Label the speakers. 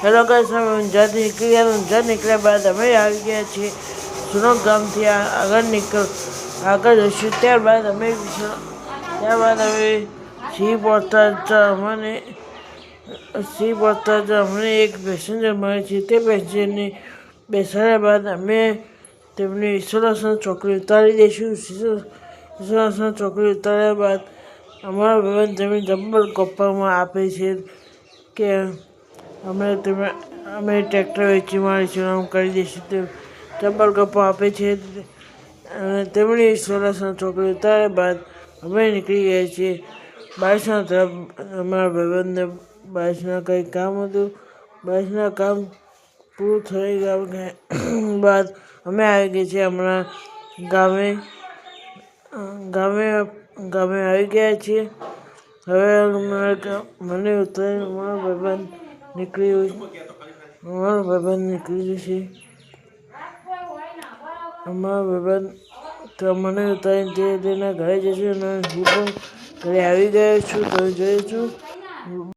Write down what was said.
Speaker 1: Hello guys, અમે ઊંઝાથી નીકળ્યા બાદ અમે આવી ગયા છીએ સુરત ગામથી આગળ જઈશું. ત્યારબાદ અમે સિંહ પહોંચતા અમને એક પેસેન્જર મળે છે. તે પેસેન્જરને બેસાડ્યા બાદ અમે તેમને ઈશ્વરાસન ચોકડી ઉતારી દઈશું. ઈશ્વરાસન ચોકડી ઉતાર્યા બાદ અમારા ભાઈબંધ તેમને ડબલ ગપ્પામાં આપે છે કે અમે ટ્રેક્ટર વેચી મારીશું, આમ કરી દઈશું. તે ડબલ ગપ્પા આપે છે અને તેમની ઈશ્વરાસન ચોકડી ઉતાર્યા બાદ અમે નીકળી ગયા છીએ બારિશના તરફ. અમારા ભાઈબંધને બારિશના કંઈ કામ હતું. બારિશના કામ પૂરું થઈ ગયા બાદ અમે આવી ગયા છીએ હમણાં ગામે આવી ગયા છીએ. હવે મને ઉતારી અમારો ભાઈબંધ નીકળી જશે. અમારો ભાઈબંધ મને ઉતારીને તેના ઘરે જશે અને હું પણ ઘરે આવી ગયો છું. તમે જોઈ છું.